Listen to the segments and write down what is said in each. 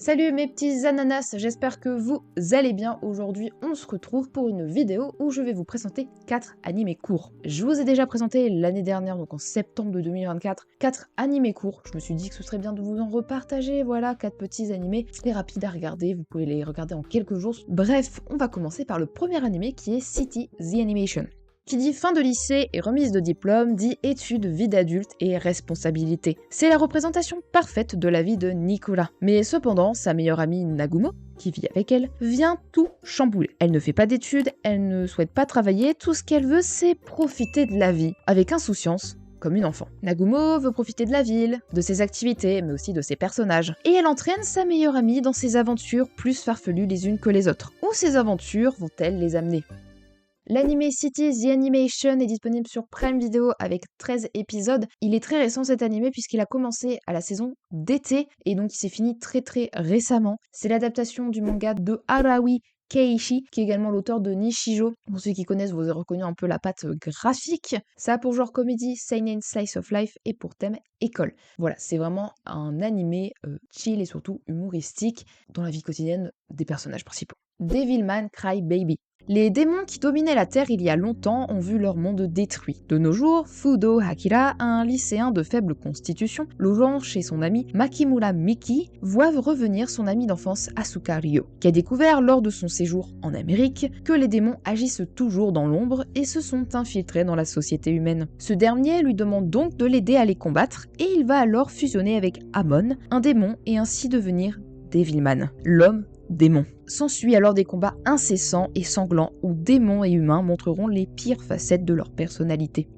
Salut mes petits ananas, j'espère que vous allez bien. Aujourd'hui, on se retrouve pour une vidéo où je vais vous présenter 4 animés courts. Je vous ai déjà présenté l'année dernière, donc en septembre de 2024, 4 animés courts. Je me suis dit que ce serait bien de vous en repartager, voilà, 4 petits animés. C'est rapide à regarder, vous pouvez les regarder en quelques jours. Bref, on va commencer par le premier animé qui est City the Animation. Qui dit fin de lycée et remise de diplôme dit études, vie d'adulte et responsabilité. C'est la représentation parfaite de la vie de Nicolas. Mais cependant, sa meilleure amie Nagumo, qui vit avec elle, vient tout chambouler. Elle ne fait pas d'études, elle ne souhaite pas travailler, tout ce qu'elle veut c'est profiter de la vie, avec insouciance, comme une enfant. Nagumo veut profiter de la ville, de ses activités, mais aussi de ses personnages. Et elle entraîne sa meilleure amie dans ses aventures plus farfelues les unes que les autres. Où ces aventures vont-elles les amener ? L'anime City The Animation est disponible sur Prime Video avec 13 épisodes. Il est très récent cet animé puisqu'il a commencé à la saison d'été et donc il s'est fini très récemment. C'est l'adaptation du manga de Arawi Keiichi, qui est également l'auteur de Nishijo. Pour ceux qui connaissent, vous avez reconnu un peu la patte graphique. Ça a pour genre comédie, seinen slice of life et pour thème école. Voilà, c'est vraiment un animé chill et surtout humoristique dans la vie quotidienne des personnages principaux. Devilman Crybaby. Les démons qui dominaient la Terre il y a longtemps ont vu leur monde détruit. De nos jours, Fudo Akira, un lycéen de faible constitution, logeant chez son ami Makimura Miki, voit revenir son ami d'enfance Asuka Ryo, qui a découvert lors de son séjour en Amérique que les démons agissent toujours dans l'ombre et se sont infiltrés dans la société humaine. Ce dernier lui demande donc de l'aider à les combattre et il va alors fusionner avec Amon, un démon, et ainsi devenir Devilman, l'homme démon. S'ensuit alors des combats incessants et sanglants où démons et humains montreront les pires facettes de leur personnalité.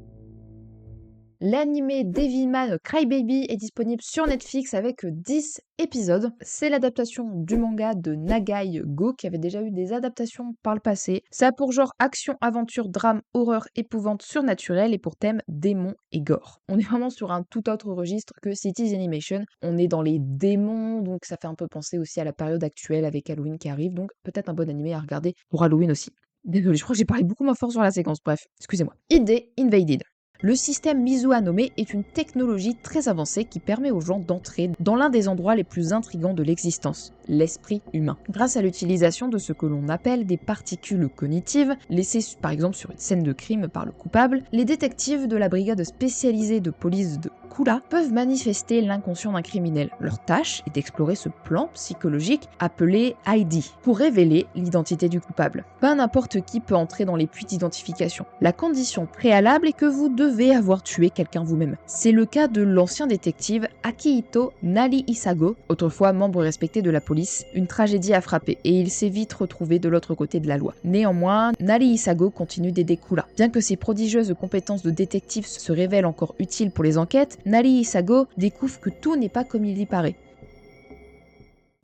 L'anime Devilman Crybaby est disponible sur Netflix avec 10 épisodes. C'est l'adaptation du manga de Nagai Go qui avait déjà eu des adaptations par le passé. Ça a pour genre action, aventure, drame, horreur, épouvante, surnaturelle et pour thème démons et gore. On est vraiment sur un tout autre registre que Cities Animation. On est dans les démons, donc ça fait un peu penser aussi à la période actuelle avec Halloween qui arrive, donc peut-être un bon animé à regarder pour Halloween aussi. Désolé, je crois que j'ai parlé beaucoup moins fort sur la séquence, bref, excusez-moi. ID Invaded. Le système Mizuhanome est une technologie très avancée qui permet aux gens d'entrer dans l'un des endroits les plus intrigants de l'existence, l'esprit humain. Grâce à l'utilisation de ce que l'on appelle des particules cognitives, laissées par exemple sur une scène de crime par le coupable, les détectives de la brigade spécialisée de police de Kula peuvent manifester l'inconscient d'un criminel. Leur tâche est d'explorer ce plan psychologique appelé ID pour révéler l'identité du coupable. Pas n'importe qui peut entrer dans les puits d'identification. La condition préalable est que vous devez avoir tué quelqu'un vous-même. C'est le cas de l'ancien détective Akihito Nari-Isago, autrefois membre respecté de la police. Une tragédie a frappé et il s'est vite retrouvé de l'autre côté de la loi. Néanmoins, Nari-Isago continue d'aider Kula. Bien que ses prodigieuses compétences de détective se révèlent encore utiles pour les enquêtes, Nari-Isago découvre que tout n'est pas comme il y paraît.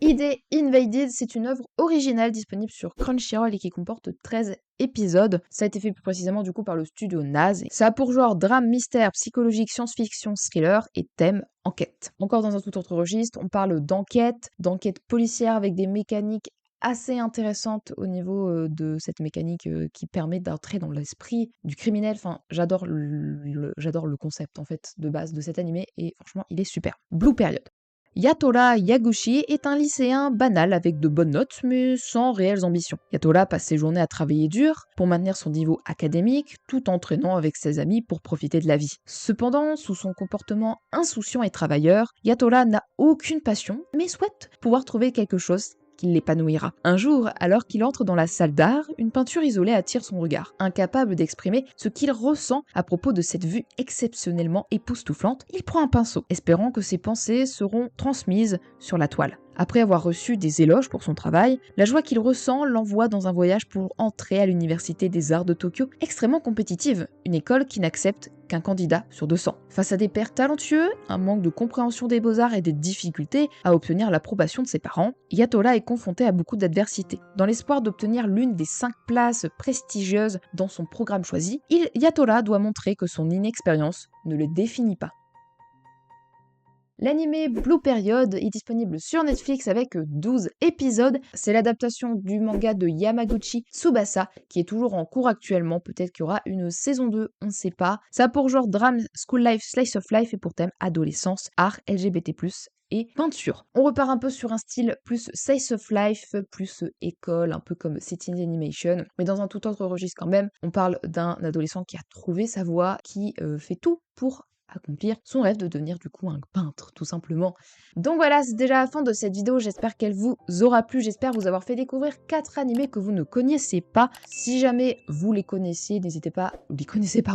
ID Invaded, c'est une œuvre originale disponible sur Crunchyroll et qui comporte 13 épisodes. Ça a été fait plus précisément du coup par le studio Naz. Ça a pour genre drame, mystère, psychologique, science-fiction, thriller et thème enquête. Encore dans un tout autre registre, on parle d'enquête policière avec des mécaniques assez intéressantes au niveau de cette mécanique qui permet d'entrer dans l'esprit du criminel. Enfin, j'adore le concept en fait de base de cet animé et franchement, il est super. Blue Period. Yatora Yaguchi est un lycéen banal avec de bonnes notes mais sans réelles ambitions. Yatora passe ses journées à travailler dur pour maintenir son niveau académique tout en traînant avec ses amis pour profiter de la vie. Cependant, sous son comportement insouciant et travailleur, Yatora n'a aucune passion mais souhaite pouvoir trouver quelque chose qui l'épanouira. Un jour, alors qu'il entre dans la salle d'art, une peinture isolée attire son regard. Incapable d'exprimer ce qu'il ressent à propos de cette vue exceptionnellement époustouflante, il prend un pinceau, espérant que ses pensées seront transmises sur la toile. Après avoir reçu des éloges pour son travail, la joie qu'il ressent l'envoie dans un voyage pour entrer à l'université des arts de Tokyo, extrêmement compétitive, une école qui n'accepte qu'un candidat sur 200. Face à des pairs talentueux, un manque de compréhension des beaux-arts et des difficultés à obtenir l'approbation de ses parents, Yatora est confronté à beaucoup d'adversités. Dans l'espoir d'obtenir l'une des 5 places prestigieuses dans son programme choisi, Yatora doit montrer que son inexpérience ne le définit pas. L'anime Blue Period est disponible sur Netflix avec 12 épisodes. C'est l'adaptation du manga de Yamaguchi Tsubasa qui est toujours en cours actuellement. Peut-être qu'il y aura une saison 2, on ne sait pas. Ça a pour genre drame, school life, slice of life et pour thème adolescence, art, LGBT+, et peinture. On repart un peu sur un style plus slice of life, plus école, un peu comme City Animation, mais dans un tout autre registre quand même. On parle d'un adolescent qui a trouvé sa voie, qui fait tout pour accomplir son rêve de devenir du coup un peintre, tout simplement. Donc voilà, c'est déjà la fin de cette vidéo, j'espère qu'elle vous aura plu, j'espère vous avoir fait découvrir 4 animés que vous ne connaissez pas. Si jamais vous les connaissez, n'hésitez pas, n'hésitez pas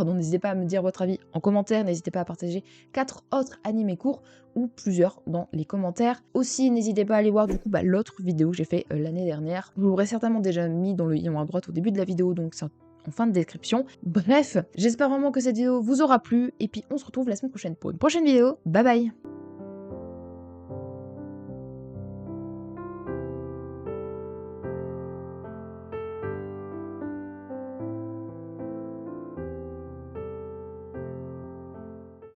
à me dire votre avis en commentaire, n'hésitez pas à partager 4 autres animés courts ou plusieurs dans les commentaires. Aussi, n'hésitez pas à aller voir du coup l'autre vidéo que j'ai fait l'année dernière. Je vous l'aurais certainement déjà mis dans le i à droite au début de la vidéo, donc c'est en fin de description. Bref, j'espère vraiment que cette vidéo vous aura plu, et puis on se retrouve la semaine prochaine pour une prochaine vidéo. Bye bye!